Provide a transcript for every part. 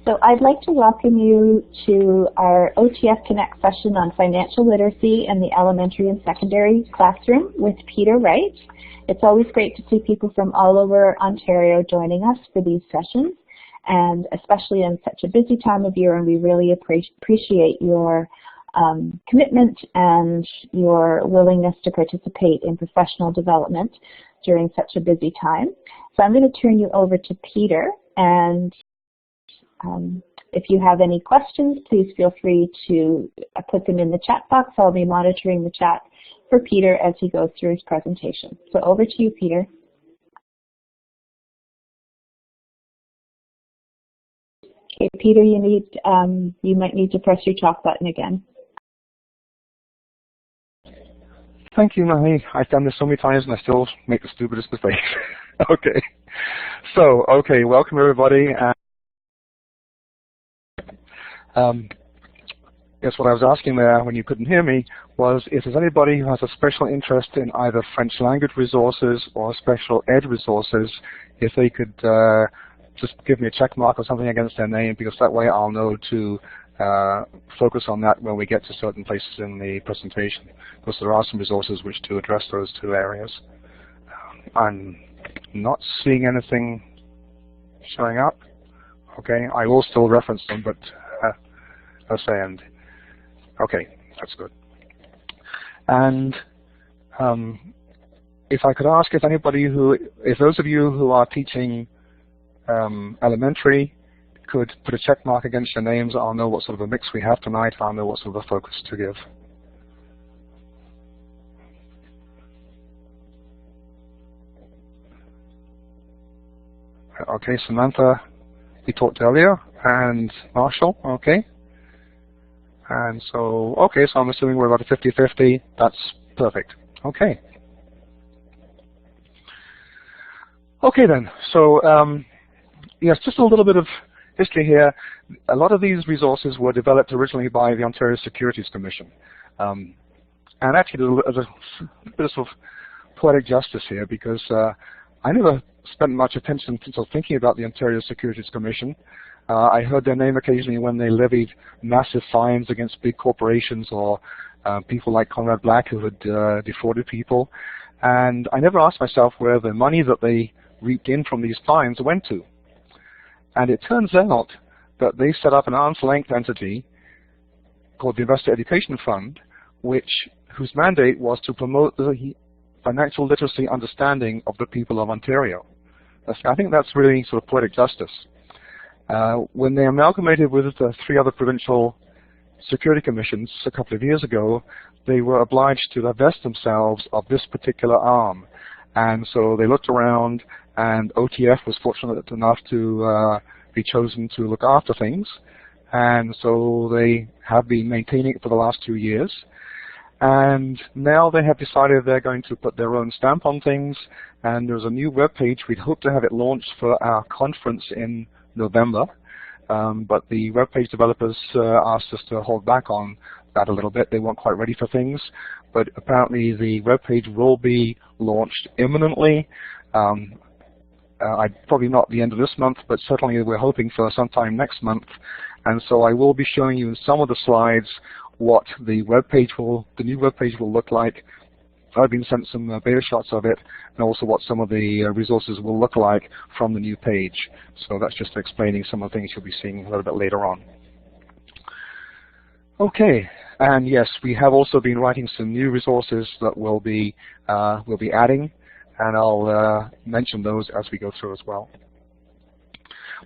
So I'd like to welcome you to our OTF Connect session on financial literacy in the elementary and secondary classroom with Peter Wright. It's always great to see people from all over Ontario joining us for these sessions, and especially in such a busy time of year, and we really appreciate your commitment and your willingness to participate in professional development during such a busy time. So I'm going to turn you over to Peter, and if you have any questions, please feel free to put them in the chat box. I'll be monitoring the chat for Peter as he goes through his presentation. So over to you, Peter. Okay, Peter, you might need to press your talk button again. Thank you, Marie. I've done this so many times and I still make the stupidest mistakes. Okay. So, welcome everybody. Yes, what I was asking there when you couldn't hear me was if there's anybody who has a special interest in either French language resources or special ed resources, if they could just give me a check mark or something against their name, because that way I'll know to focus on that when we get to certain places in the presentation, because there are some resources which do address those two areas. I'm not seeing anything showing up. Okay, I will still reference them, but okay, that's good. And if I could ask if those of you who are teaching elementary could put a check mark against your names, I'll know what sort of a mix we have tonight. I'll know what sort of a focus to give. Okay, Samantha, we talked earlier, and Marshall, okay. And so, okay, so I'm assuming we're about a 50-50. That's perfect. Okay. Okay then, so yes, just a little bit of history here. A lot of these resources were developed originally by the Ontario Securities Commission. And actually, there's a bit of poetic justice here, because I never spent much attention until thinking about the Ontario Securities Commission. I heard their name occasionally when they levied massive fines against big corporations or people like Conrad Black who had defrauded people. And I never asked myself where the money that they reaped in from these fines went to. And it turns out that they set up an arm's length entity called the Investor Education Fund, whose mandate was to promote the financial literacy understanding of the people of Ontario. I think that's really sort of poetic justice. When they amalgamated with the 3 other provincial security commissions a couple of years ago, they were obliged to divest themselves of this particular arm. And so they looked around, and OTF was fortunate enough to be chosen to look after things. And so they have been maintaining it for the last 2 years. And now they have decided they're going to put their own stamp on things. And there's a new web page. We'd hope to have it launched for our conference in November. But the web page developers asked us to hold back on that a little bit. They weren't quite ready for things. But apparently the web page will be launched imminently. Probably not the end of this month, but certainly we're hoping for sometime next month. And so I will be showing you in some of the slides what the new web page will look like. I've been sent some beta shots of it, and also what some of the resources will look like from the new page. So that's just explaining some of the things you'll be seeing a little bit later on. Okay, and yes, we have also been writing some new resources that we'll be adding, and I'll mention those as we go through as well.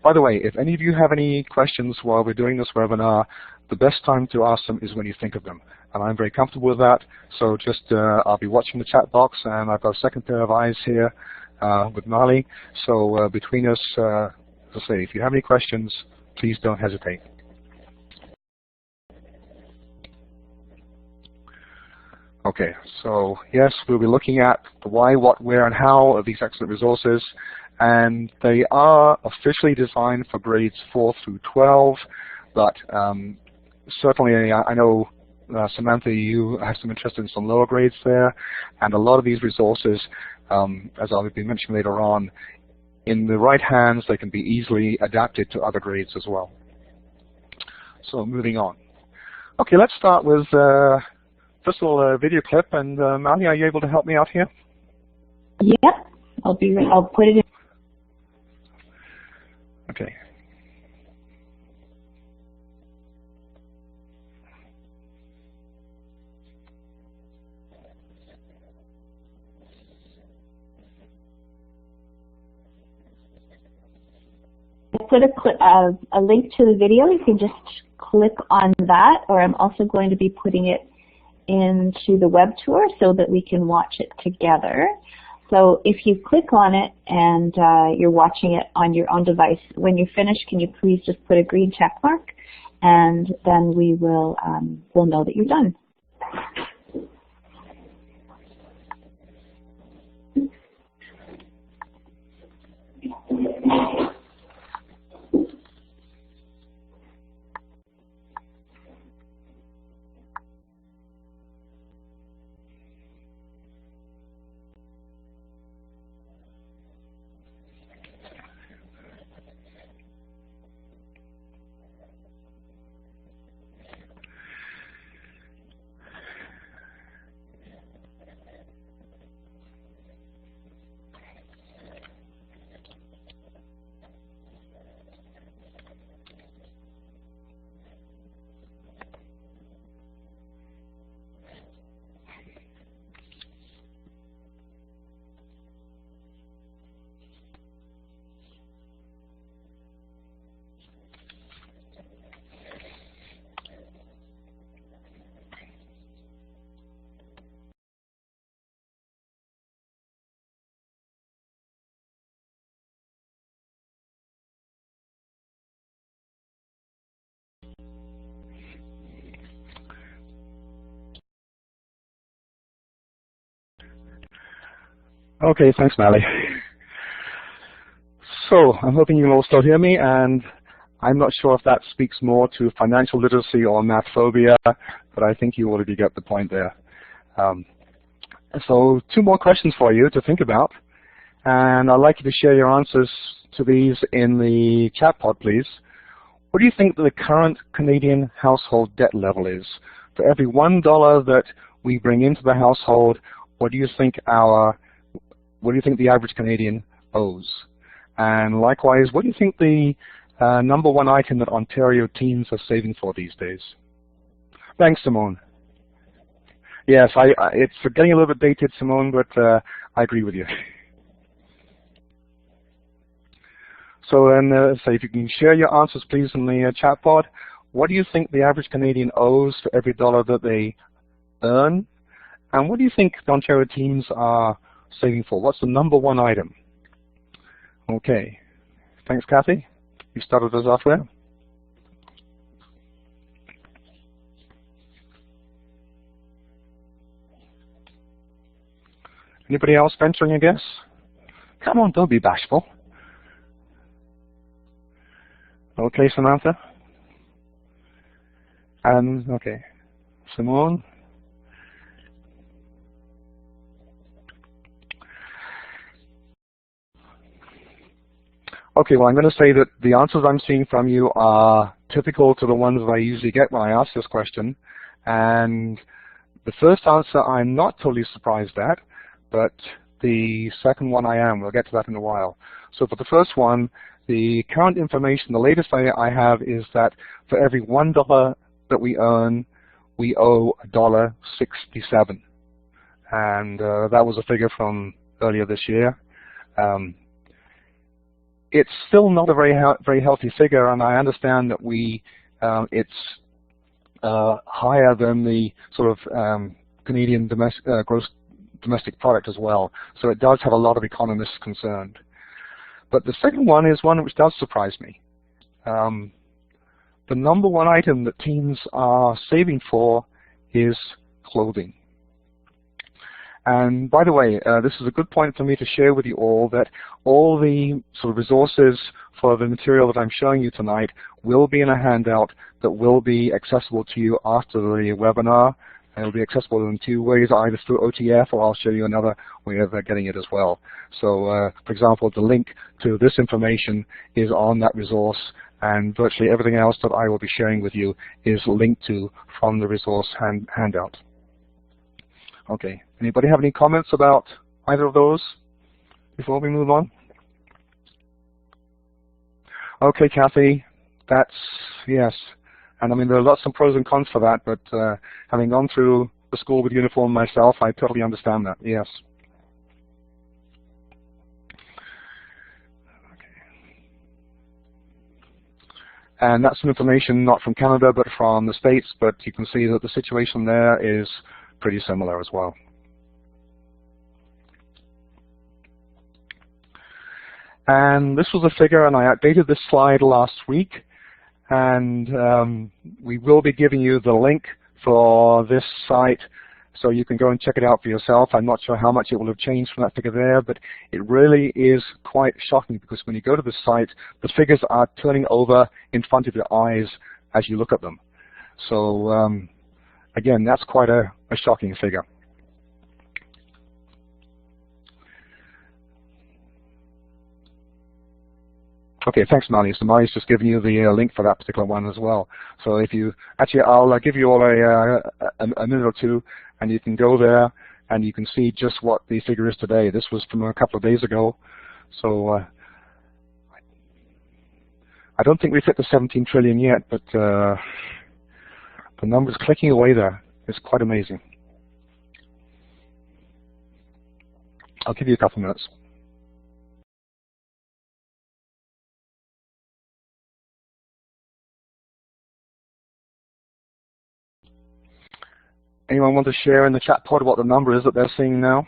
By the way, if any of you have any questions while we're doing this webinar, the best time to ask them is when you think of them. And I'm very comfortable with that. So just, I'll be watching the chat box, and I've got a second pair of eyes here with Marley. So between us, as I say, if you have any questions, please don't hesitate. Okay, so yes, we'll be looking at the why, what, where, and how of these excellent resources. And they are officially designed for grades 4 through 12, but certainly I know, Samantha, you have some interest in some lower grades there, and a lot of these resources, as I'll be mentioning later on, in the right hands, they can be easily adapted to other grades as well. So moving on. Okay, let's start with this little video clip. And Mally, are you able to help me out here? Yep. I'll put it in. Okay. I put a link to the video. You can just click on that, or I'm also going to be putting it into the web tour so that we can watch it together. So if you click on it and you're watching it on your own device, when you finish, can you please just put a green check mark, and then we will we'll know that you're done. Okay, thanks, Mally. So I'm hoping you can all still hear me, and I'm not sure if that speaks more to financial literacy or math phobia, but I think you already get the point there. So 2 more questions for you to think about, and I'd like you to share your answers to these in the chat pod, please. What do you think the current Canadian household debt level is? For every $1 that we bring into the household, what do you think the average Canadian owes? And likewise, what do you think the #1 item that Ontario teens are saving for these days? Thanks, Simone. Yes, it's getting a little bit dated, Simone, but I agree with you. So then, if you can share your answers, please, in the chat pod. What do you think the average Canadian owes for every $1 that they earn? And what do you think the Ontario teens are saving for? What's the #1 item? Okay. Thanks, Kathy. You started us off there. Anybody else venturing a guess? Come on, don't be bashful. Okay, Samantha. And okay, Simone. Okay, well, I'm going to say that the answers I'm seeing from you are typical to the ones that I usually get when I ask this question. And the first answer I'm not totally surprised at, but the second one I am. We'll get to that in a while. So for the first one, the current information, the latest I have is that for every $1 that we earn, we owe $1.67. And that was a figure from earlier this year. It's still not a very healthy figure, and I understand that it's higher than the sort of Canadian gross domestic product as well. So it does have a lot of economists concerned. But the second one is one which does surprise me. The #1 item that teens are saving for is clothing. And by the way, this is a good point for me to share with you all that all the sort of resources for the material that I'm showing you tonight will be in a handout that will be accessible to you after the webinar. And it will be accessible in 2 ways, either through OTF, or I'll show you another way of getting it as well. So, for example, the link to this information is on that resource, and virtually everything else that I will be sharing with you is linked to from the resource handout. Okay, anybody have any comments about either of those before we move on? Okay, Kathy, that's, yes. And I mean, there are lots of pros and cons for that, but having gone through the school with uniform myself, I totally understand that, yes. And that's some information not from Canada, but from the States, but you can see that the situation there is pretty similar as well. And this was a figure, and I updated this slide last week, and we will be giving you the link for this site so you can go and check it out for yourself. I'm not sure how much it will have changed from that figure there, but it really is quite shocking, because when you go to the site, the figures are turning over in front of your eyes as you look at them. So again, that's quite a shocking figure. Okay, thanks, Marley. So Marley's just given you the link for that particular one as well. So if you, actually, I'll give you all a minute or two, and you can go there, and you can see just what the figure is today. This was from a couple of days ago. So I don't think we've hit the 17 trillion yet, but the number's clicking away there. It's quite amazing. I'll give you a couple of minutes. Anyone want to share in the chat pod what the number is that they're seeing now?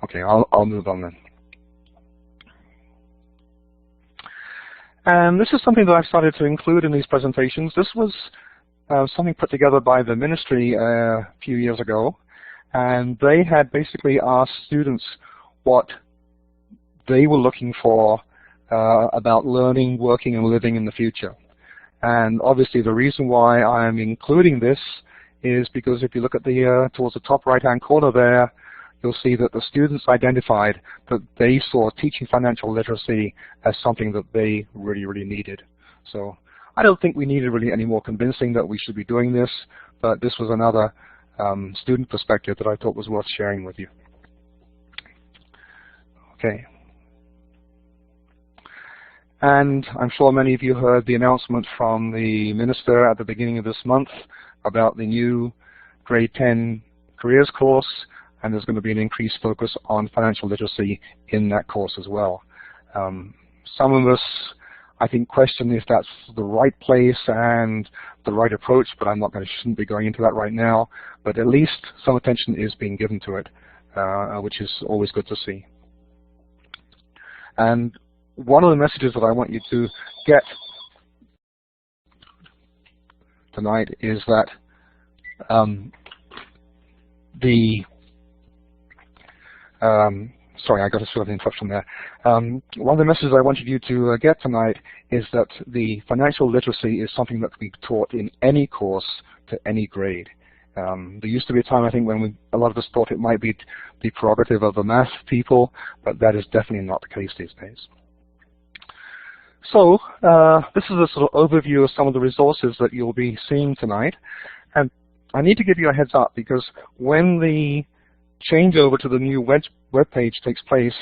Okay, I'll move on then. And this is something that I've started to include in these presentations. This was something put together by the ministry a few years ago, and they had basically asked students what they were looking for about learning, working, and living in the future. And obviously the reason why I'm including this is because if you look at the towards the top right-hand corner there, you'll see that the students identified that they saw teaching financial literacy as something that they really, really needed. So I don't think we needed really any more convincing that we should be doing this, but this was another student perspective that I thought was worth sharing with you. Okay. And I'm sure many of you heard the announcement from the minister at the beginning of this month about the new grade 10 careers course, and there's going to be an increased focus on financial literacy in that course as well. Some of us, I think, question if that's the right place and the right approach, but shouldn't be going into that right now. But at least some attention is being given to it, which is always good to see. And one of the messages that I want you to get tonight is that sorry, I got a sort of interruption there. One of the messages I wanted you to get tonight is that the financial literacy is something that can be taught in any course to any grade. There used to be a time, I think, when a lot of us thought it might be the prerogative of the math people, but that is definitely not the case these days. So this is a sort of overview of some of the resources that you'll be seeing tonight. And I need to give you a heads up, because when the changeover to the new web page takes place,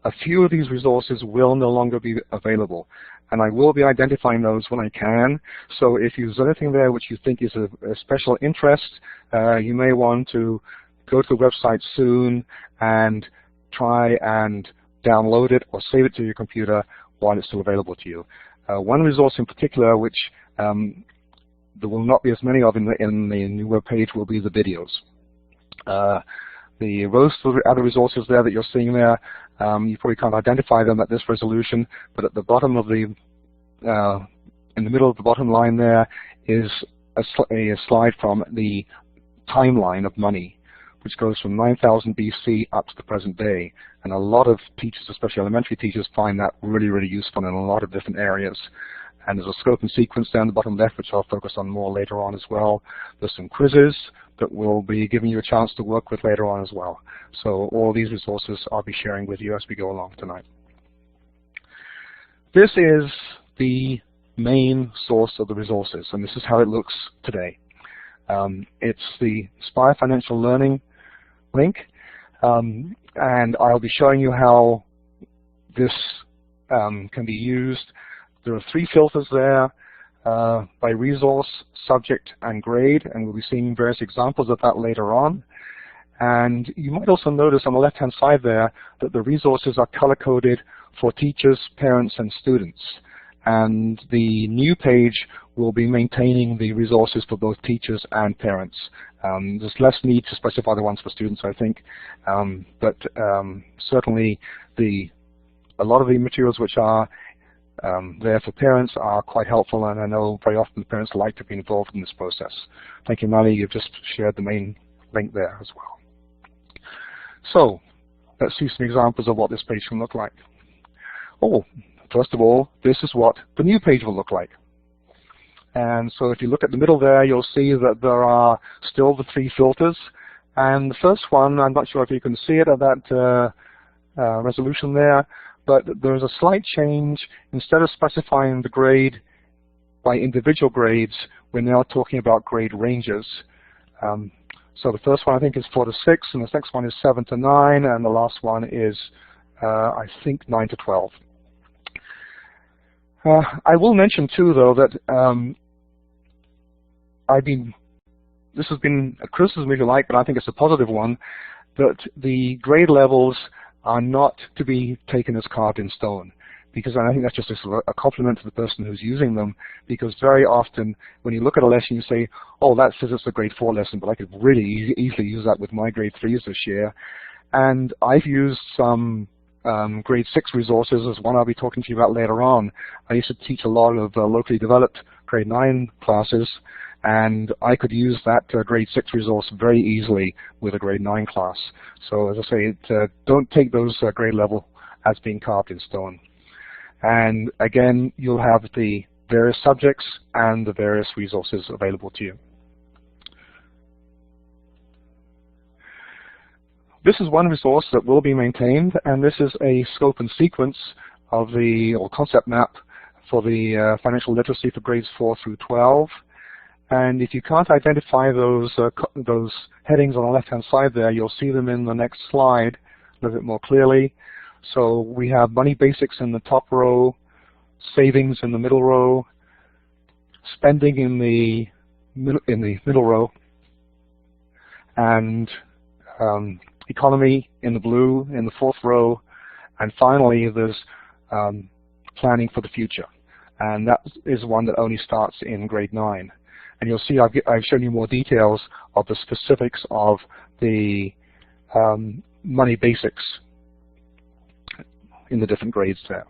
a few of these resources will no longer be available. And I will be identifying those when I can. So if there's anything there which you think is a special interest, you may want to go to the website soon and try and download it or save it to your computer while it's still available to you. One resource in particular, which there will not be as many of in the new web page, will be the videos. The rows of other resources there that you're seeing there, you probably can't identify them at this resolution, but at the bottom of the, in the middle of the bottom line there is a slide from the timeline of money, which goes from 9000 BC up to the present day. And a lot of teachers, especially elementary teachers, find that really, really useful in a lot of different areas. And there's a scope and sequence down the bottom left, which I'll focus on more later on as well. There's some quizzes that we'll be giving you a chance to work with later on as well. So all these resources I'll be sharing with you as we go along tonight. This is the main source of the resources, and this is how it looks today. It's the Aspire Financial Learning link, and I'll be showing you how this can be used. There are 3 filters there by resource, subject, and grade, and we'll be seeing various examples of that later on. And you might also notice on the left-hand side there that the resources are color-coded for teachers, parents, and students. And the new page will be maintaining the resources for both teachers and parents. There's less need to specify the ones for students, I think, but certainly a lot of the materials which are there for parents are quite helpful, and I know very often the parents like to be involved in this process. Thank you, Mali. You've just shared the main link there as well. So let's see some examples of what this page can look like. Oh, first of all, this is what the new page will look like. And so if you look at the middle there, you'll see that there are still the 3 filters. And the first one, I'm not sure if you can see it at that resolution there, but there's a slight change. Instead of specifying the grade by individual grades, we're now talking about grade ranges. So the first one I think is 4 to 6, and the next one is 7 to 9, and the last one is I think 9 to 12. I will mention too, though, that this has been a criticism if you like, but I think it's a positive one, that the grade levels are not to be taken as carved in stone, because I think that's just a compliment to the person who's using them, because very often when you look at a lesson you say, oh, that says it's a grade 4 lesson, but I could really easily use that with my grade 3s this year. And I've used some grade 6 resources, as one I'll be talking to you about later on. I used to teach a lot of locally developed grade 9 classes, and I could use that grade 6 resource very easily with a grade 9 class. So as I say, don't take those grade level as being carved in stone. And again, you'll have the various subjects and the various resources available to you. This is one resource that will be maintained, and this is a scope and sequence of or concept map for the financial literacy for grades 4 through 12. And if you can't identify those headings on the left-hand side there, you'll see them in the next slide a little bit more clearly. So we have money basics in the top row, savings in the middle row, spending in the middle row, and economy in the blue in the 4th row, and finally there's planning for the future, and that is one that only starts in grade 9. And you'll see I've shown you more details of the specifics of the money basics in the different grades there.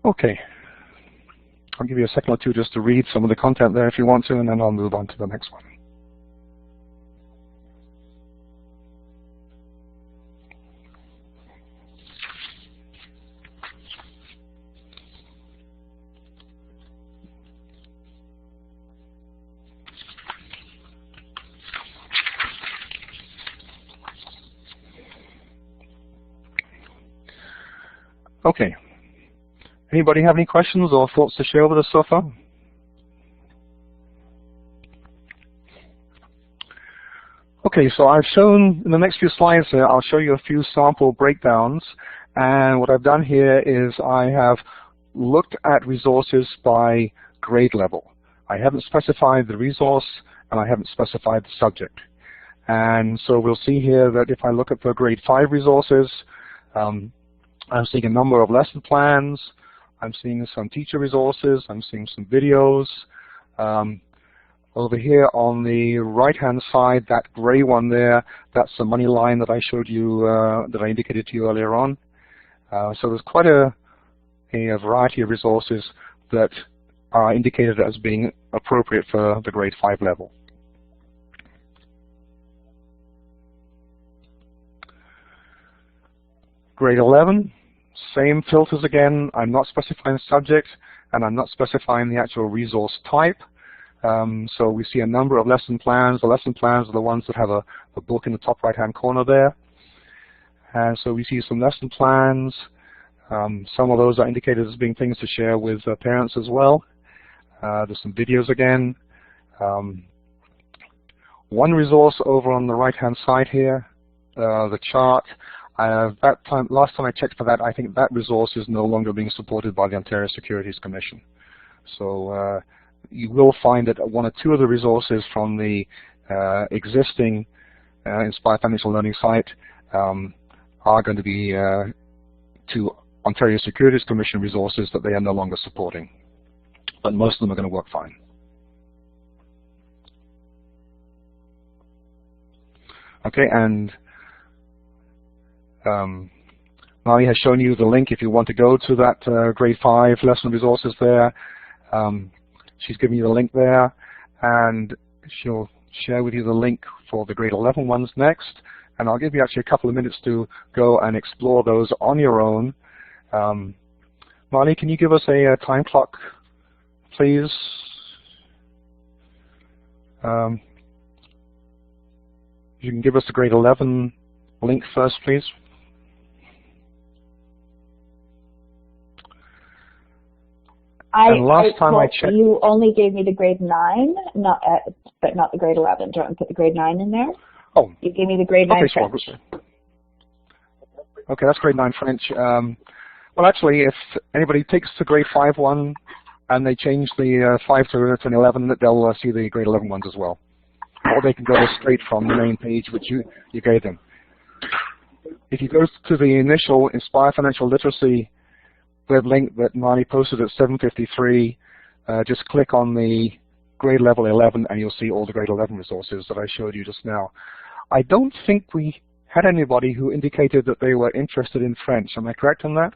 Okay. I'll give you a second or two just to read some of the content there if you want to, and then I'll move on to the next one. Okay. Anybody have any questions or thoughts to share with us so far? Okay, so I've shown, in the next few slides here, I'll show you a few sample breakdowns. And what I've done here is I have looked at resources by grade level. I haven't specified the resource, and I haven't specified the subject. And so we'll see here that if I look at the grade 5 resources, I'm seeing a number of lesson plans, I'm seeing some teacher resources, I'm seeing some videos. Over here on the right-hand side, that gray one there, that's the money line that I showed you, that I indicated to you earlier on. So there's quite a variety of resources that are indicated as being appropriate for the grade 5 level. Grade 11, same filters again. I'm not specifying subject, and I'm not specifying the actual resource type. So we see a number of lesson plans. The lesson plans are the ones that have a book in the top right-hand corner there. And so we see some lesson plans. Some of those are indicated as being things to share with parents as well. There's some videos again. One resource over on the right-hand side here, the chart. Last time I checked for that, I think that resource is no longer being supported by the Ontario Securities Commission. So you will find that one or two of the resources from the existing Inspire Financial Learning site are going to be to Ontario Securities Commission resources that they are no longer supporting. But most of them are going to work fine. Okay, and Molly has shown you the link if you want to go to that grade 5 lesson resources there. She's given you the link there, and she'll share with you the link for the grade 11 ones next. And I'll give you actually a couple of minutes to go and explore those on your own. Molly, can you give us a time clock, please? You can give us the grade 11 link first, please. Last time I checked, you only gave me the grade 9, but not the grade 11. Do you want to put the grade 9 in there? Oh. You gave me the grade 9 French. Okay, that's grade 9 French. Well, actually, if anybody takes the grade 5 one and they change the 5 to an 11, they'll see the grade 11 ones as well. Or they can go straight from the main page which you gave them. If you go to the initial Inspire Financial Literacy web link that Marnie posted at 7:53, just click on the grade level 11 and you'll see all the grade 11 resources that I showed you just now. I don't think we had anybody who indicated that they were interested in French. Am I correct on that?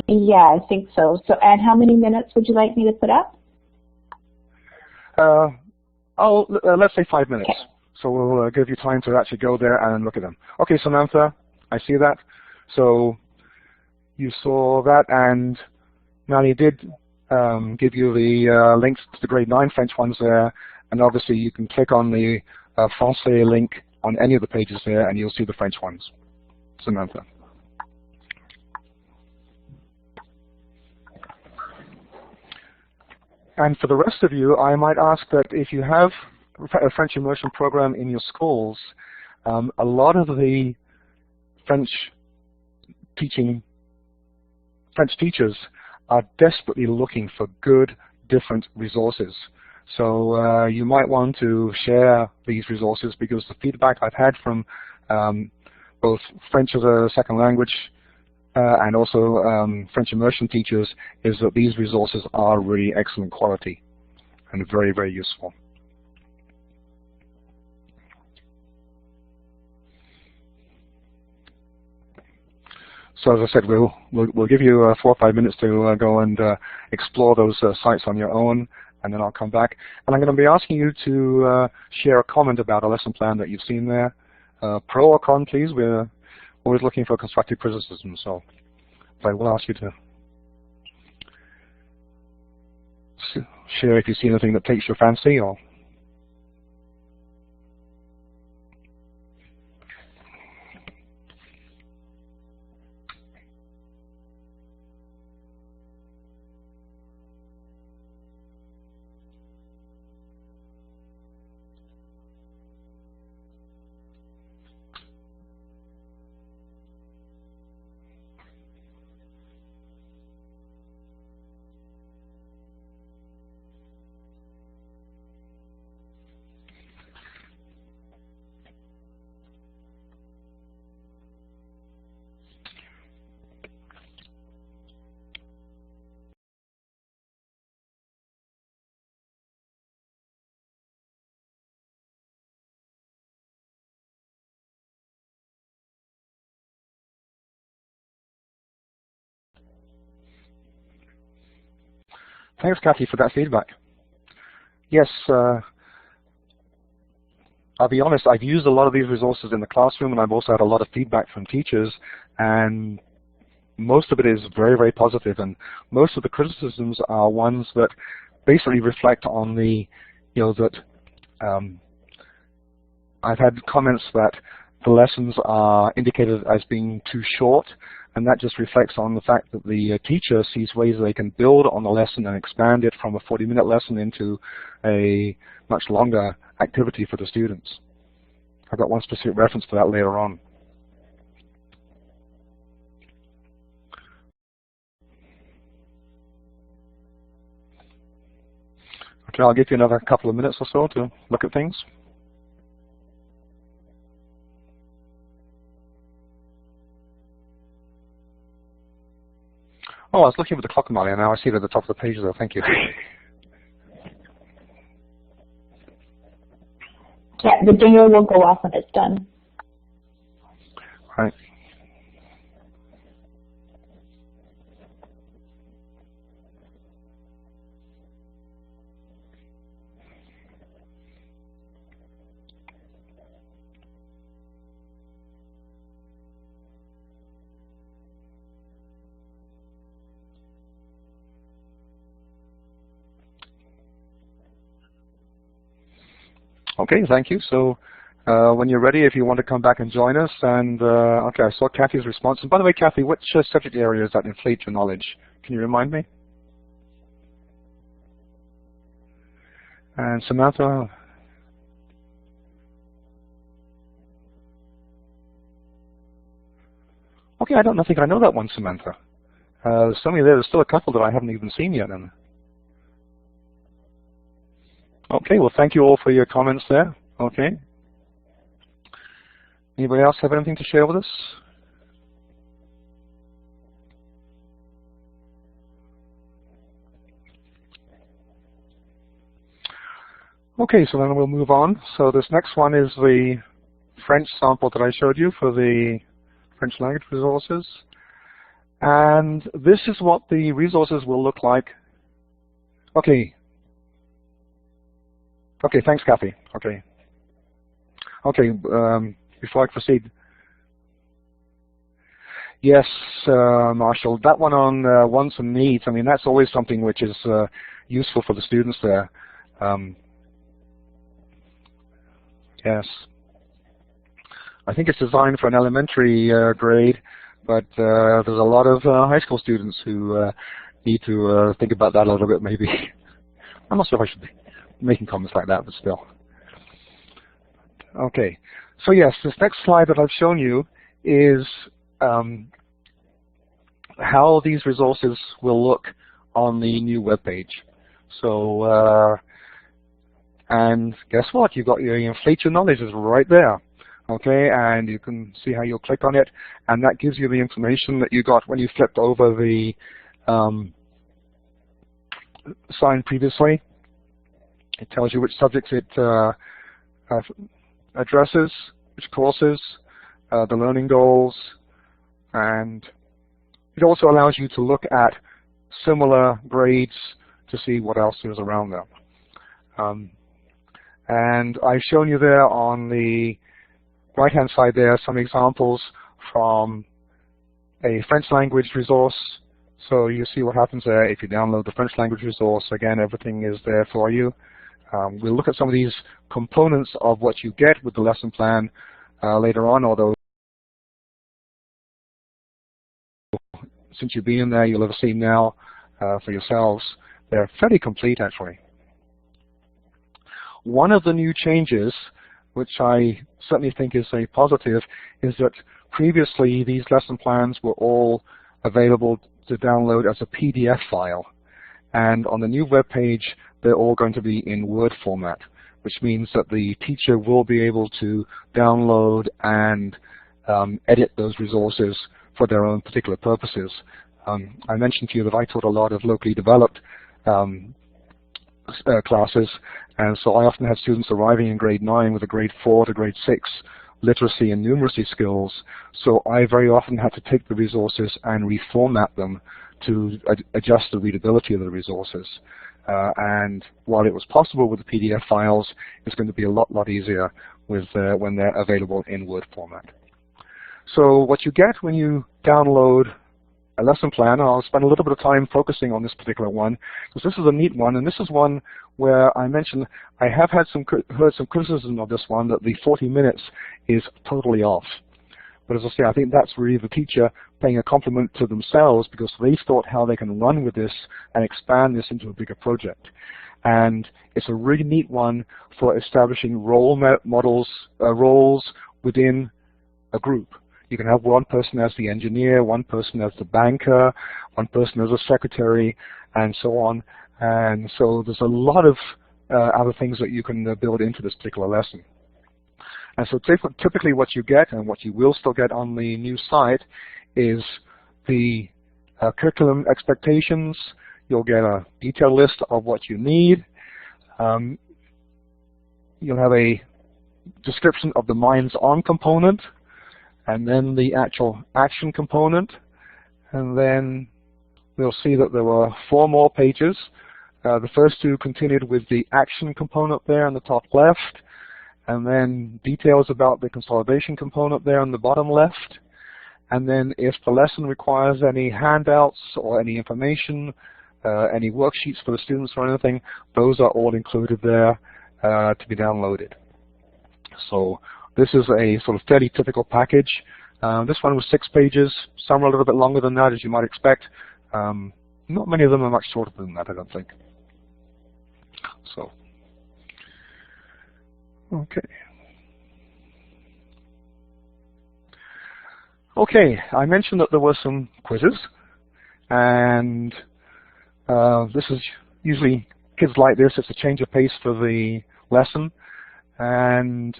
Yeah, I think so. So, and how many minutes would you like me to put up? Let's say 5 minutes. Okay. So we'll give you time to actually go there and look at them. Okay, Samantha, I see that. So you saw that, and Nani did give you the links to the grade 9 French ones there, and obviously you can click on the Francais link on any of the pages there, and you'll see the French ones. Samantha. And for the rest of you, I might ask that if you have a French immersion program in your schools, a lot of the French teachers are desperately looking for good, different resources. So you might want to share these resources, because the feedback I've had from both French as a second language and also French immersion teachers is that these resources are really excellent quality and very, very useful. So as I said, we'll give you 4 or 5 minutes to go and explore those sites on your own, and then I'll come back. And I'm going to be asking you to share a comment about a lesson plan that you've seen there. Pro or con, please. We're always looking for constructive criticism, so I will ask you to share if you see anything that takes your fancy, or Thanks, Kathy, for that feedback. Yes, I'll be honest, I've used a lot of these resources in the classroom, and I've also had a lot of feedback from teachers, and most of it is very, very positive, and most of the criticisms are ones that basically reflect on the, that I've had comments that the lessons are indicated as being too short, and that just reflects on the fact that the teacher sees ways they can build on the lesson and expand it from a 40-minute lesson into a much longer activity for the students. I've got one specific reference for that later on. Okay, I'll give you another couple of minutes or so to look at things. Oh, I was looking at the clock, Amalia. Now I see it at the top of the page, though. Thank you. Yeah, the dinger will go off when it's done. All right. Okay, thank you. So when you're ready, if you want to come back and join us, and okay, I saw Kathy's response. And by the way, Kathy, which subject area is that inflate your knowledge? Can you remind me? And Samantha? Okay, I don't think I know that one, Samantha. There's so many there. There's still a couple that I haven't even seen yet. Then. Okay, well, thank you all for your comments there. Okay. Anybody else have anything to share with us? Okay, so then we'll move on. So this next one is the French sample that I showed you for the French language resources. And this is what the resources will look like. Okay. Okay, thanks, Kathy. Okay. Okay, before I proceed. Yes, Marshall, that one on wants and needs, I mean, that's always something which is useful for the students there. Yes. I think it's designed for an elementary grade, but there's a lot of high school students who need to think about that a little bit, maybe. I'm not sure if I should be making comments like that, but still. Okay, so yes, this next slide that I've shown you is how these resources will look on the new web page. So, and guess what? You've got your Inflate Your Knowledge is right there. Okay, and you can see how you'll click on it, and that gives you the information that you got when you flipped over the sign previously. It tells you which subjects it addresses, which courses, the learning goals, and it also allows you to look at similar grades to see what else is around there. And I've shown you there on the right-hand side there some examples from a French language resource. So you see what happens there if you download the French language resource. Again, everything is there for you. We'll look at some of these components of what you get with the lesson plan later on, although since you've been in there, you'll have seen now for yourselves. They're fairly complete, actually. One of the new changes, which I certainly think is a positive, is that previously these lesson plans were all available to download as a PDF file. And on the new web page, they're all going to be in Word format, which means that the teacher will be able to download and edit those resources for their own particular purposes. I mentioned to you that I taught a lot of locally developed classes, and so I often had students arriving in grade 9 with a grade 4 to grade 6 literacy and numeracy skills, so I very often had to take the resources and reformat them to adjust the readability of the resources. And while it was possible with the PDF files, it's going to be a lot easier with when they're available in Word format. So what you get when you download a lesson plan, and I'll spend a little bit of time focusing on this particular one, because this is a neat one, and this is one where I mentioned I have heard some criticism of this one, that the 40 minutes is totally off. But as I say, I think that's really the teacher paying a compliment to themselves, because they've thought how they can run with this and expand this into a bigger project. And it's a really neat one for establishing role models, roles within a group. You can have one person as the engineer, one person as the banker, one person as a secretary, and so on. And so there's a lot of other things that you can build into this particular lesson. And so typically what you get, and what you will still get on the new site, is the curriculum expectations. You'll get a detailed list of what you need. You'll have a description of the minds-on component, and then the actual action component. And then we'll see that there were 4 more pages. The first 2 continued with the action component there on the top left, and then details about the consolidation component there on the bottom left. And then if the lesson requires any handouts or any information, any worksheets for the students or anything, those are all included there to be downloaded. So this is a sort of fairly typical package. This one was 6 pages. Some are a little bit longer than that, as you might expect. Not many of them are much shorter than that, I don't think. So, okay. Okay, I mentioned that there were some quizzes, and this is usually, kids like this, it's a change of pace for the lesson. And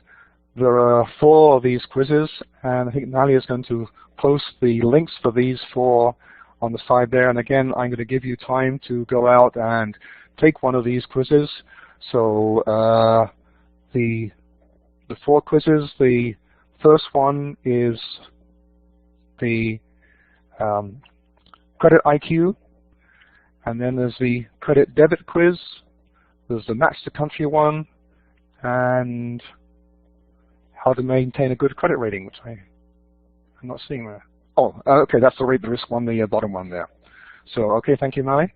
there are 4 of these quizzes, and I think Nali is going to post the links for these 4 on the side there. And again, I'm going to give you time to go out and take one of these quizzes. So the 4 quizzes, the first one is the credit IQ, and then there's the credit debit quiz, there's the match the country one, and how to maintain a good credit rating, which I'm not seeing there. Oh, okay, that's the rate the risk one, the bottom one there. So, okay, thank you, Mally.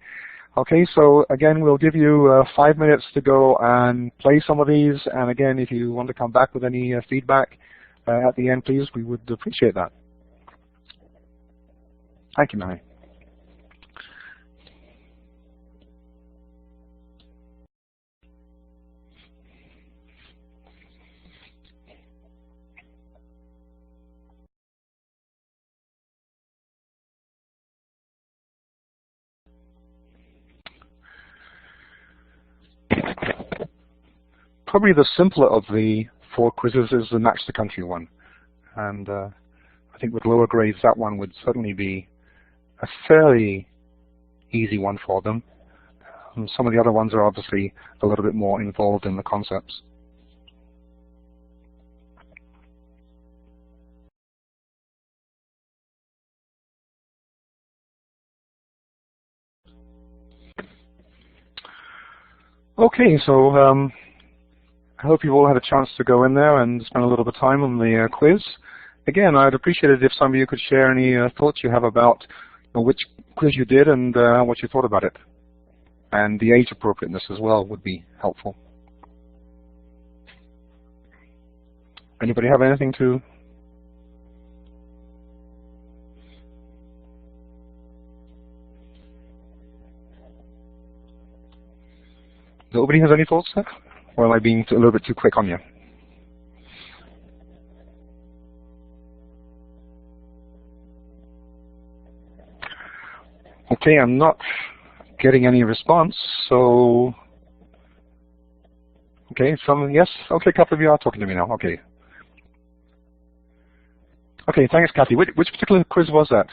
Okay, so again, we'll give you 5 minutes to go and play some of these, and again, if you want to come back with any feedback at the end, please, we would appreciate that. Thank you, Mally. Probably the simpler of the 4 quizzes is the match the country one. And I think with lower grades, that one would certainly be a fairly easy one for them. Some of the other ones are obviously a little bit more involved in the concepts. Okay, so I hope you've all had a chance to go in there and spend a little bit of time on the quiz. Again, I'd appreciate it if some of you could share any thoughts you have about which quiz you did and what you thought about it. And the age appropriateness as well would be helpful. Anybody have anything to? Nobody has any thoughts there? Or am I being a little bit too quick on you? Okay, I'm not getting any response, so okay, some yes, okay, a couple of you are talking to me now. Okay. Okay, thanks, Kathy. Which particular quiz was that?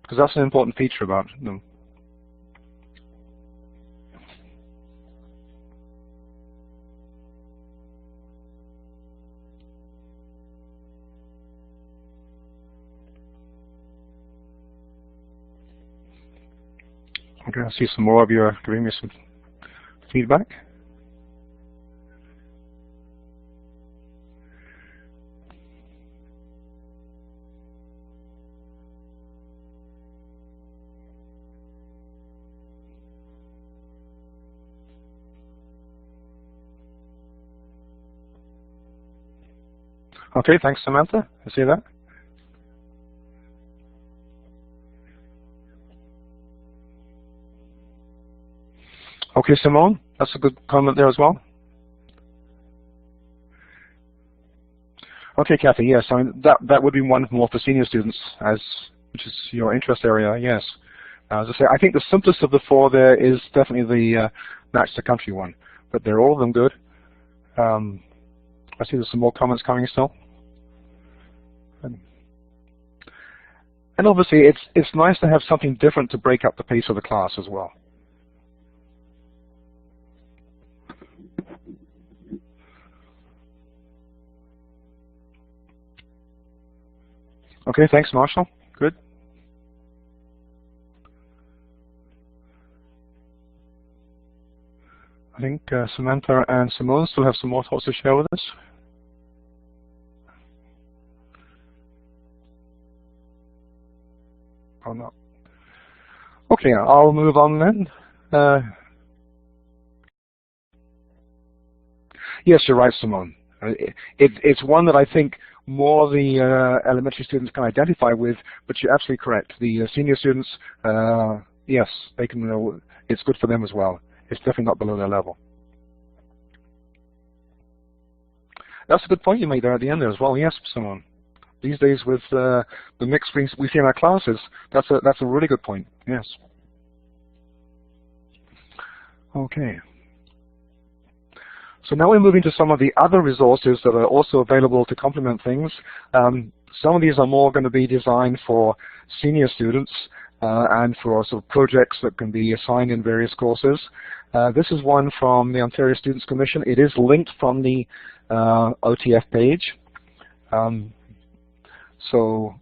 Because that's an important feature about them. Okay, I see some more of you are giving me some feedback. Okay, thanks, Samantha. I see that. Okay, Simone, that's a good comment there as well. Okay, Kathy, yes, I mean, that would be one more for senior students, which is your interest area, yes. As I say, I think the simplest of the four there is definitely the match the country one, but they're all of them good. I see there's some more comments coming still. And obviously, it's nice to have something different to break up the pace of the class as well. Okay, thanks, Marshall. Good. I think Samantha and Simone still have some more thoughts to share with us. Oh, no. Okay, I'll move on then. Yes, you're right, Simone. It's one that I think more the elementary students can identify with, but you're absolutely correct. The senior students, yes, they can. It's good for them as well. It's definitely not below their level. That's a good point you made there at the end there as well. Yes, Simone. These days with the mixed screens we see in our classes, that's a really good point. Yes. Okay. So now we're moving to some of the other resources that are also available to complement things. Some of these are more going to be designed for senior students and for sort of projects that can be assigned in various courses. This is one from the Ontario Students Commission. It is linked from the OTF page. So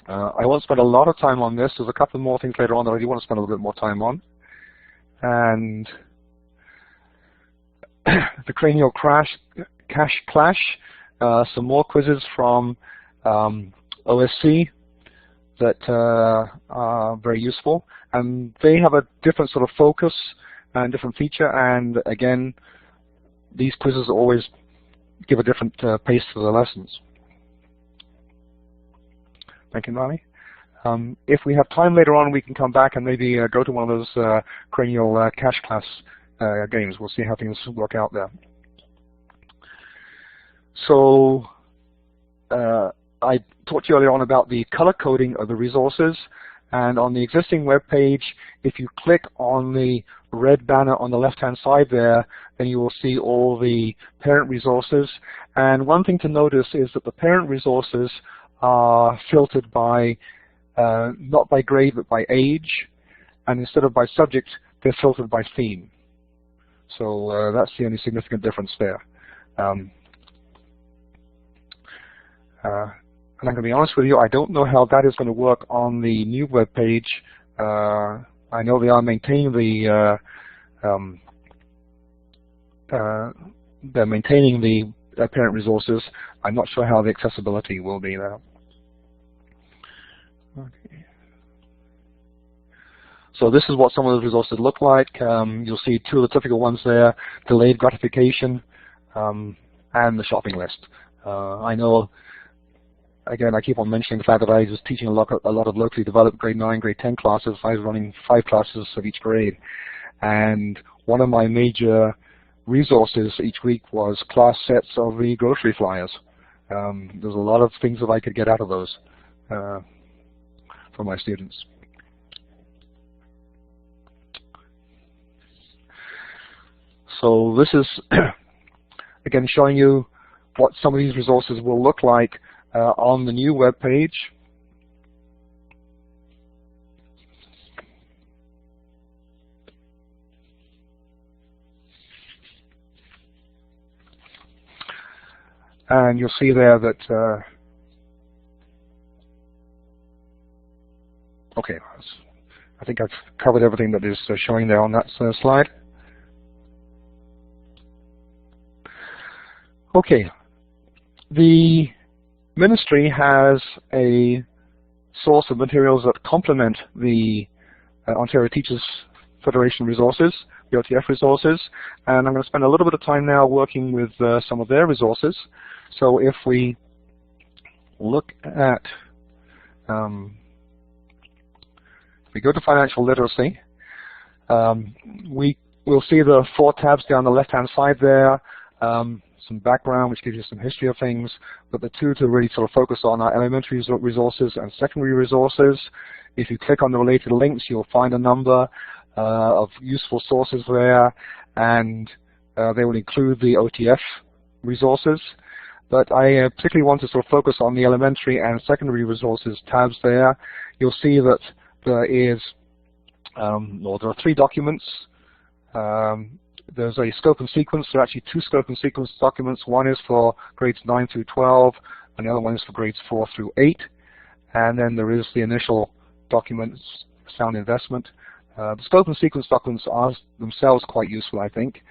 I won't spend a lot of time on this. There's a couple more things later on that I do want to spend a little bit more time on. And the cranial cache clash, some more quizzes from OSC that are very useful, and they have a different sort of focus and different feature, and again, these quizzes always give a different pace to the lessons. Thank you, Nani. If we have time later on, we can come back and maybe go to one of those cranial cache class games. We'll see how things work out there. So I talked to you earlier on about the color coding of the resources, and on the existing web page, if you click on the red banner on the left-hand side there, then you will see all the parent resources. And one thing to notice is that the parent resources are filtered by not by grade but by age, and instead of by subject, they're filtered by theme. So that's the only significant difference there. And I'm going to be honest with you, I don't know how that is going to work on the new web page. I know they are maintaining the they're maintaining the parent resources. I'm not sure how the accessibility will be there. Okay. So this is what some of those resources look like. You'll see two of the typical ones there: delayed gratification and the shopping list. I know. Again, I keep on mentioning the fact that I was teaching a lot of locally developed grade 9, grade 10 classes. I was running 5 classes of each grade. And one of my major resources each week was class sets of the grocery flyers. There's a lot of things that I could get out of those for my students. So this is, again, showing you what some of these resources will look like on the new web page. And you'll see there that, okay, I think I've covered everything that is showing there on that slide. Okay, the ministry has a source of materials that complement the Ontario Teachers Federation resources, the OTF resources, and I'm going to spend a little bit of time now working with some of their resources. So if we look at, if we go to financial literacy, we will see the 4 tabs down the left-hand side there, some background, which gives you some history of things, but the 2 to really sort of focus on are elementary resources and secondary resources. If you click on the related links, you'll find a number of useful sources there, and they will include the OTF resources. But I particularly want to sort of focus on the elementary and secondary resources tabs there. You'll see that there is, well, there are 3 documents. There's a scope and sequence. There are actually 2 scope and sequence documents. One is for grades 9 through 12, and the other one is for grades 4 through 8. And then there is the initial documents, sound investment. The scope and sequence documents are themselves quite useful, I think.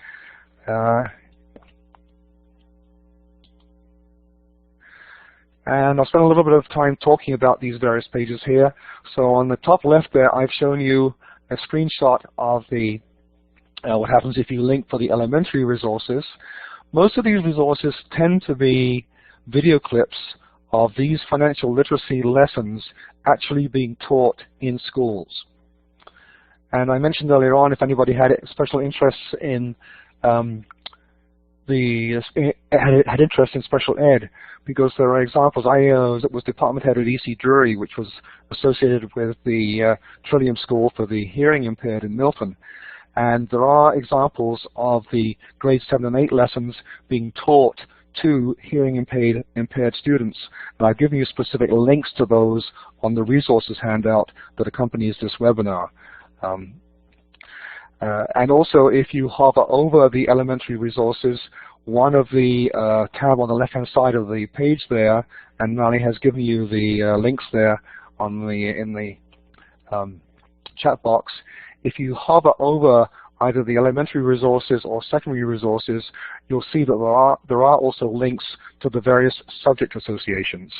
And I'll spend a little bit of time talking about these various pages here. So on the top left there, I've shown you a screenshot of the what happens if you link for the elementary resources. Most of these resources tend to be video clips of these financial literacy lessons actually being taught in schools. And I mentioned earlier on, if anybody had special interests in had interest in special ed, because there are examples. I was department head at EC Drury, which was associated with the Trillium School for the Hearing Impaired in Milton. And there are examples of the grade 7 and 8 lessons being taught to hearing impaired students. And I've given you specific links to those on the resources handout that accompanies this webinar. And also, if you hover over the elementary resources, one of the tab on the left-hand side of the page there, and Nali has given you the links there on in the chat box. If you hover over either the elementary resources or secondary resources, you'll see that there are also links to the various subject associations.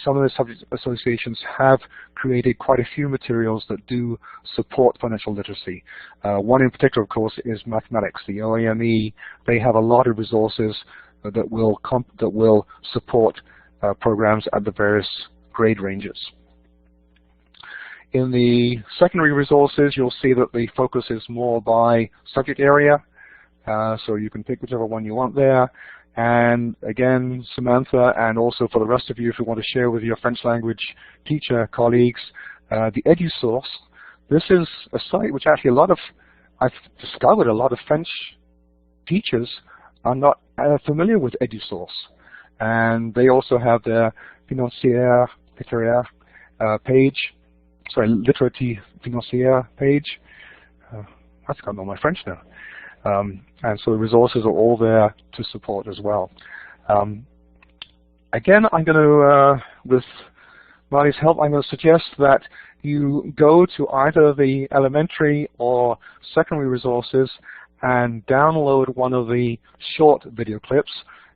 Some of the subject associations have created quite a few materials that do support financial literacy. One in particular, of course, is mathematics. The OAME, they have a lot of resources that will support programs at the various grade ranges. In the secondary resources, you'll see that the focus is more by subject area, so you can pick whichever one you want there. And again, Samantha, and also for the rest of you, if you want to share with your French language teacher colleagues, the EduSource. This is a site which actually I've discovered a lot of French teachers are not familiar with EduSource. And they also have their Financière Littéraire page, sorry, Literatie Financière page. I've forgotten all my French now. And so the resources are all there to support as well. Again, I'm going to, with Marty's help, I'm going to suggest that you go to either the elementary or secondary resources and download one of the short video clips.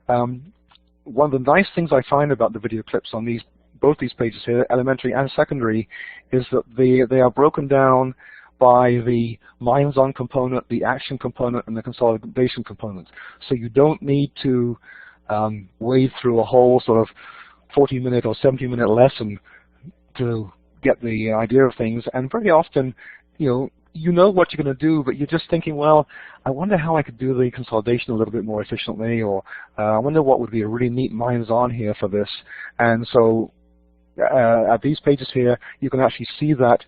One of the nice things I find about the video clips on both these pages here, elementary and secondary, is that they are broken down by the minds-on component, the action component, and the consolidation component. So you don't need to wade through a whole sort of 40-minute or 70-minute lesson to get the idea of things. And very often, you know what you're going to do, but you're just thinking, well, I wonder how I could do the consolidation a little bit more efficiently, or I wonder what would be a really neat minds-on here for this. And so at these pages here, you can actually see that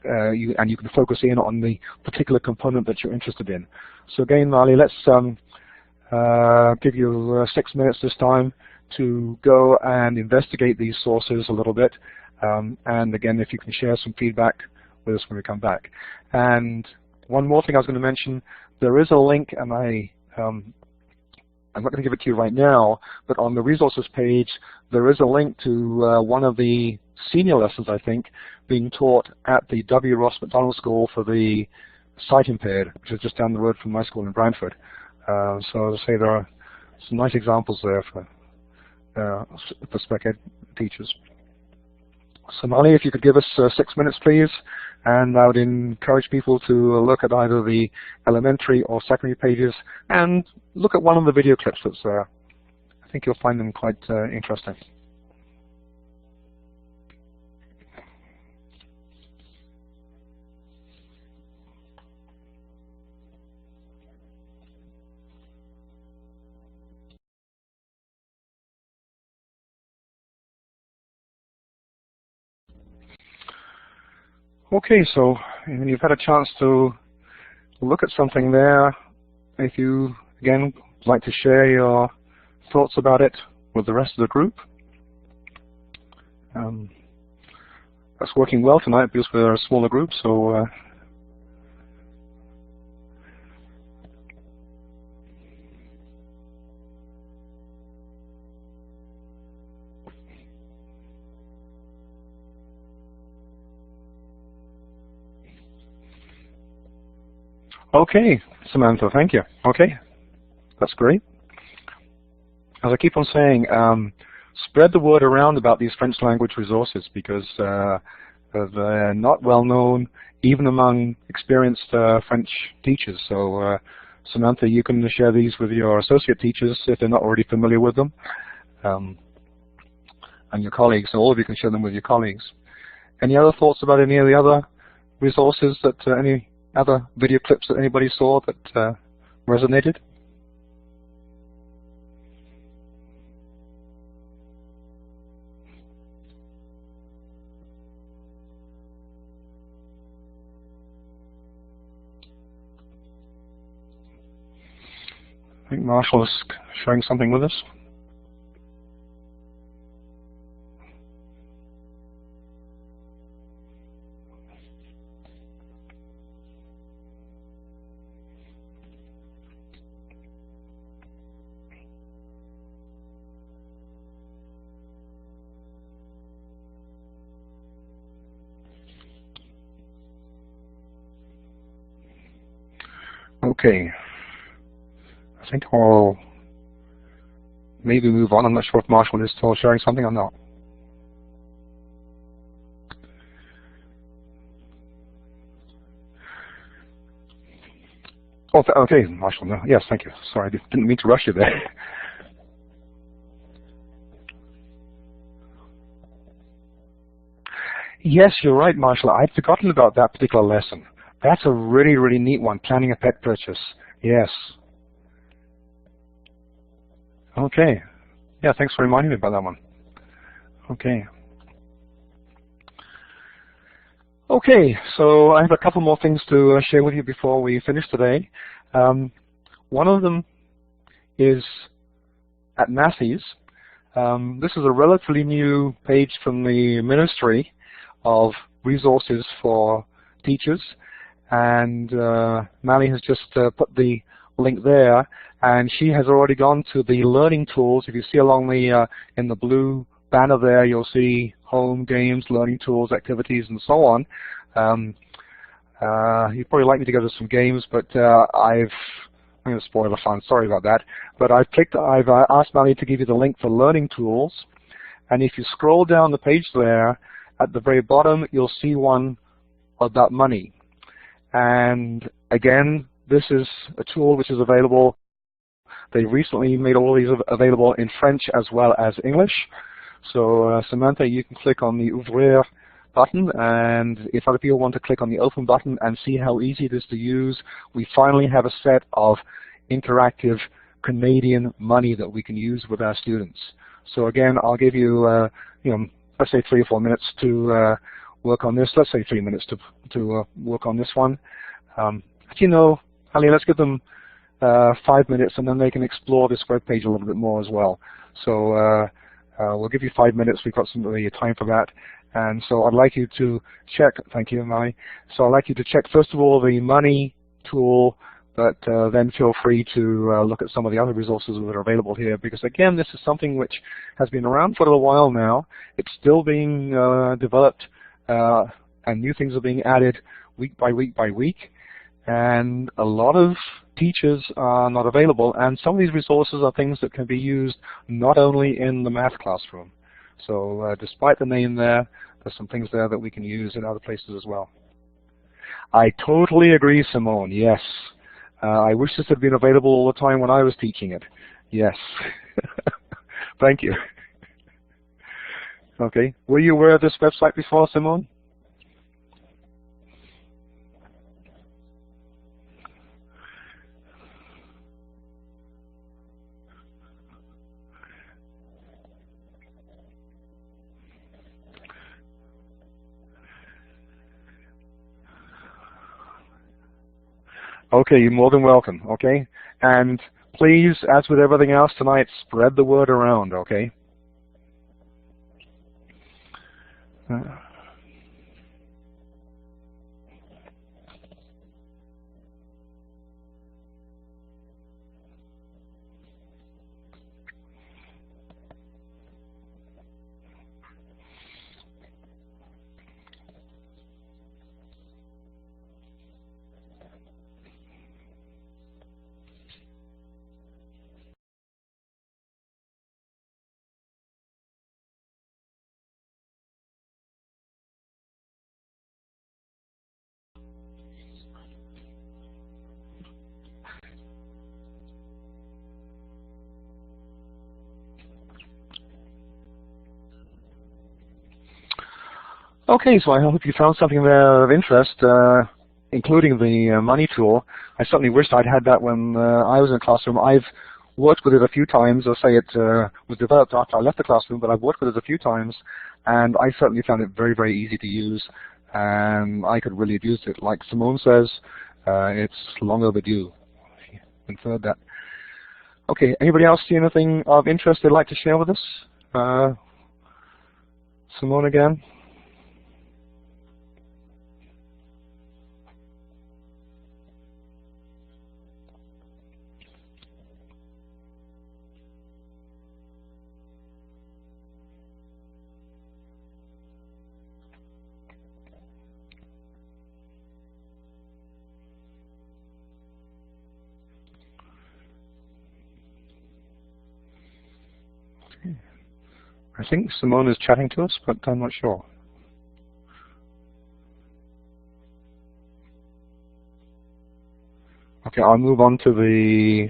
and you can focus in on the particular component that you're interested in. So again, Marley, let's give you 6 minutes this time to go and investigate these sources a little bit. And again, if you can share some feedback with us when we come back. And one more thing I was going to mention, there is a link, and I'm not going to give it to you right now, but on the resources page, there is a link to one of the senior lessons, I think, being taught at the W. Ross McDonald School for the sight impaired, which is just down the road from my school in Brantford. So as I say, there are some nice examples there for spec ed teachers. So Molly, if you could give us 6 minutes, please, and I would encourage people to look at either the elementary or secondary pages and look at one of the video clips that's there. I think you'll find them quite interesting. Okay, so you've had a chance to look at something there. If you, again, would like to share your thoughts about it with the rest of the group. That's working well tonight because we're a smaller group, so okay, Samantha, thank you. Okay, that's great. As I keep on saying, spread the word around about these French language resources because they're not well known even among experienced French teachers. So Samantha, you can share these with your associate teachers if they're not already familiar with them, and your colleagues. So all of you can share them with your colleagues. Any other thoughts about any of the other resources that any other video clips that anybody saw that resonated? I think Marshall is sharing something with us. Okay. I think I'll maybe move on. I'm not sure if Marshall is still sharing something or not. Oh, okay, Marshall. No. Yes, thank you. Sorry, I didn't mean to rush you there. Yes, you're right, Marshall. I'd forgotten about that particular lesson. That's a really, really neat one, planning a pet purchase. Yes. Okay. Yeah, thanks for reminding me about that one. Okay. Okay, so I have a couple more things to share with you before we finish today. One of them is at Massey's. This is a relatively new page from the Ministry of Resources for Teachers, and Mally has just put the link there, and she has already gone to the learning tools. If you see along the in the blue banner there, you'll see home, games, learning tools, activities, and so on. You'd probably like me to go to some games, but I'm going to spoil the fun. Sorry about that. But I've asked Mally to give you the link for learning tools, and if you scroll down the page there, at the very bottom, you'll see one about money. And again, this is a tool which is available. They recently made all these available in French as well as English. So Samantha, you can click on the Ouvrir button, and if other people want to click on the Open button and see how easy it is to use, we finally have a set of interactive Canadian money that we can use with our students. So again, I'll give you, let's say 3 or 4 minutes to work on this. Let's say 3 minutes to work on this one. Ali, let's give them 5 minutes, and then they can explore this web page a little bit more as well. So we'll give you 5 minutes. We've got some time for that. And so I'd like you to check, thank you, Mally. So I'd like you to check, first of all, the money tool, but then feel free to look at some of the other resources that are available here, because again, this is something which has been around for a little while now. It's still being developed, and new things are being added week by week by week, and a lot of teachers are not available, and some of these resources are things that can be used not only in the math classroom. So despite the name there, there's some things there that we can use in other places as well. I totally agree, Simone, yes. I wish this had been available all the time when I was teaching it. Yes. Thank you. Okay, were you aware of this website before, Simone? Okay, you're more than welcome, okay? And please, as with everything else tonight, spread the word around, okay? Okay, so I hope you found something there of interest, including the money tool. I certainly wished I'd had that when I was in the classroom. I've worked with it a few times. I'll say it was developed after I left the classroom, but I've worked with it a few times, and I certainly found it very, very easy to use, and I could really use it. Like Simone says, it's long overdue. Inferred that. Okay, anybody else see anything of interest they'd like to share with us? Simone again? I think Simone is chatting to us, but I'm not sure. Okay, I'll move on to the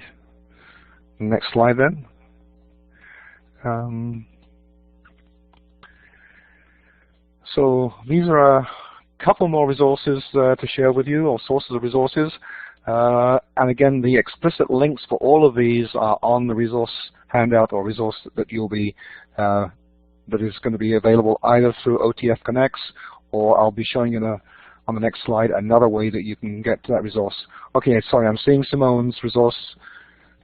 next slide then. So these are a couple more resources to share with you, or sources of resources. And again, the explicit links for all of these are on the resource handout or resource that you'll be that is going to be available either through OTF Connects, or I'll be showing you on the next slide another way that you can get to that resource. Okay, sorry, I'm seeing Simone's resource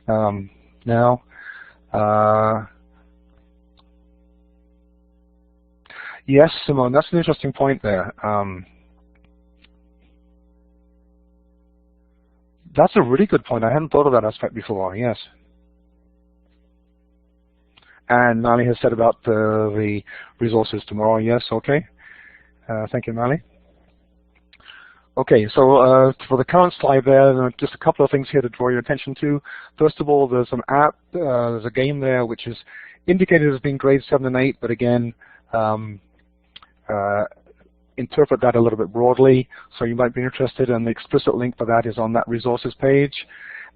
now. Yes, Simone, that's an interesting point there. That's a really good point. I hadn't thought of that aspect before, yes. And Mali has said about the resources tomorrow. Yes, okay. Thank you, Mali. Okay, so for the current slide there, just a couple of things here to draw your attention to. First of all, there's an app, there's a game there which is indicated as being grades 7 and 8, but again, interpret that a little bit broadly, so you might be interested, and the explicit link for that is on that resources page.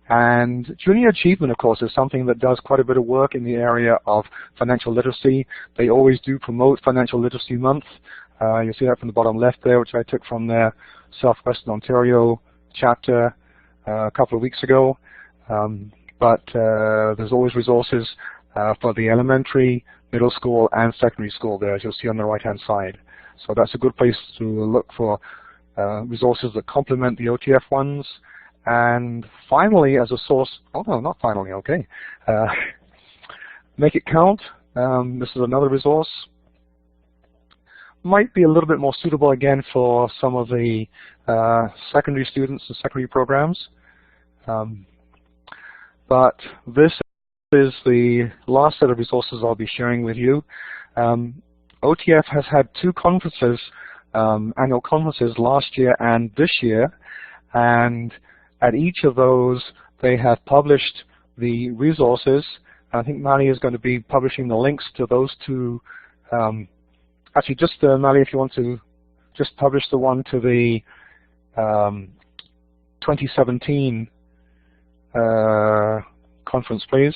And Junior Achievement, of course, is something that does quite a bit of work in the area of financial literacy. They always do promote Financial Literacy Month. You'll see that from the bottom left there, which I took from their Southwestern Ontario chapter a couple of weeks ago. But there's always resources for the elementary, middle school, and secondary school there, as you'll see on the right-hand side. So that's a good place to look for resources that complement the OTF ones. And finally, as a source, oh no, not finally, okay. Make It Count. This is another resource. Might be a little bit more suitable again for some of the secondary students and secondary programs. But this is the last set of resources I'll be sharing with you. OTF has had two conferences, annual conferences last year and this year, and at each of those they have published the resources. I think Mali is going to be publishing the links to those two. Actually, just Mali, if you want to just publish the one to the 2017 conference, please.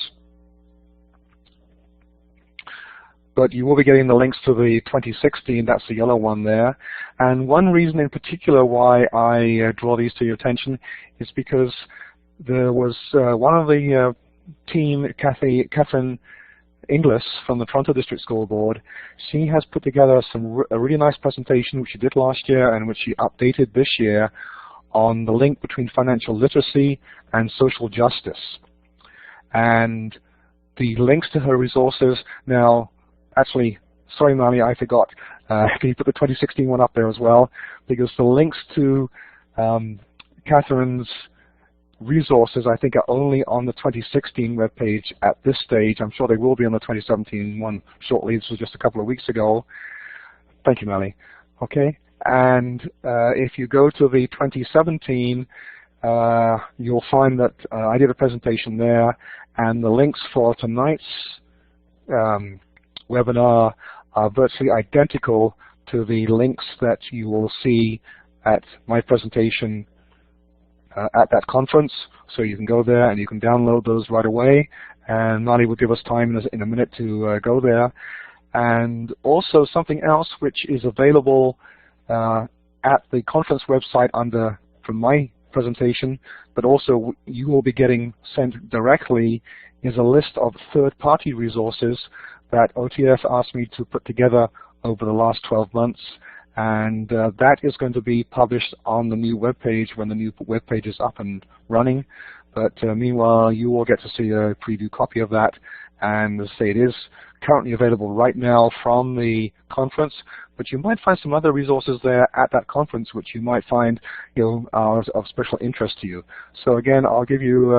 But you will be getting the links to the 2016, that's the yellow one there. And one reason in particular why I draw these to your attention is because there was one of the team, Catherine Inglis from the Toronto District School Board. She has put together a really nice presentation which she did last year and which she updated this year on the link between financial literacy and social justice. And the links to her resources now, actually, sorry Mali, I forgot. Can you put the 2016 one up there as well? Because the links to Catherine's resources, I think, are only on the 2016 webpage at this stage. I'm sure they will be on the 2017 one shortly. This was just a couple of weeks ago. Thank you, Mali. Okay, and if you go to the 2017, you'll find that I did a presentation there, and the links for tonight's webinar are virtually identical to the links that you will see at my presentation at that conference. So you can go there and you can download those right away, and Mali will give us time in a minute to go there. And also something else which is available at the conference website from my presentation, but also you will be getting sent directly, is a list of third-party resources that OTF asked me to put together over the last 12 months. And that is going to be published on the new web page when the new web page is up and running. But meanwhile, you will get to see a preview copy of that. And as I say, it is currently available right now from the conference. But you might find some other resources there at that conference which you might find, are of special interest to you. So again, I'll give you,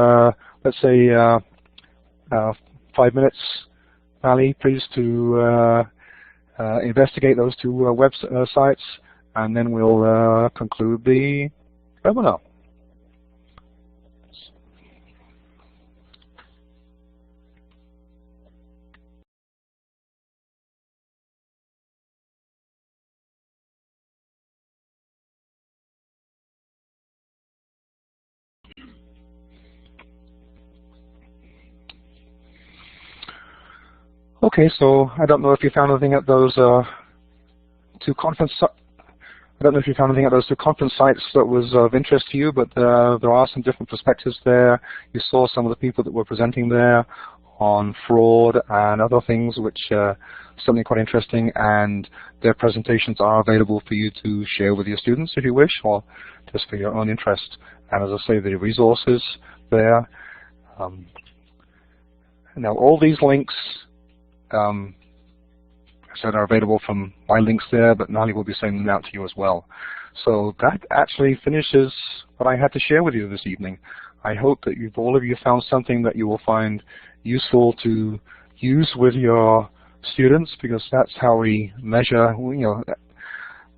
let's say, 5 minutes, Ali, please, to investigate those two websites, and then we'll conclude the webinar. Okay, so I don't know if you found anything at those two conference sites that was of interest to you, but there are some different perspectives there. You saw some of the people that were presenting there on fraud and other things, which are certainly quite interesting, and their presentations are available for you to share with your students if you wish, or just for your own interest. And as I say, the resources there. Now, all these links I said are available from my links there, but Nali will be sending them out to you as well. So that actually finishes what I had to share with you this evening. I hope that all of you found something that you will find useful to use with your students, because that's how we measure,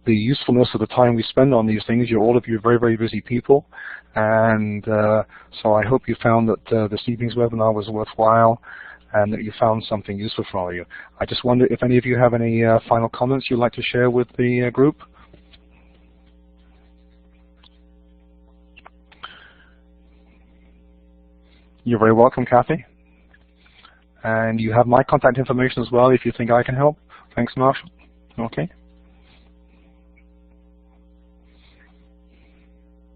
the usefulness of the time we spend on these things. All of you are very, very busy people, and so I hope you found that this evening's webinar was worthwhile, and that you found something useful for you. I just wonder if any of you have any final comments you'd like to share with the group. You're very welcome, Kathy. And you have my contact information as well if you think I can help. Thanks, Marshall. Okay.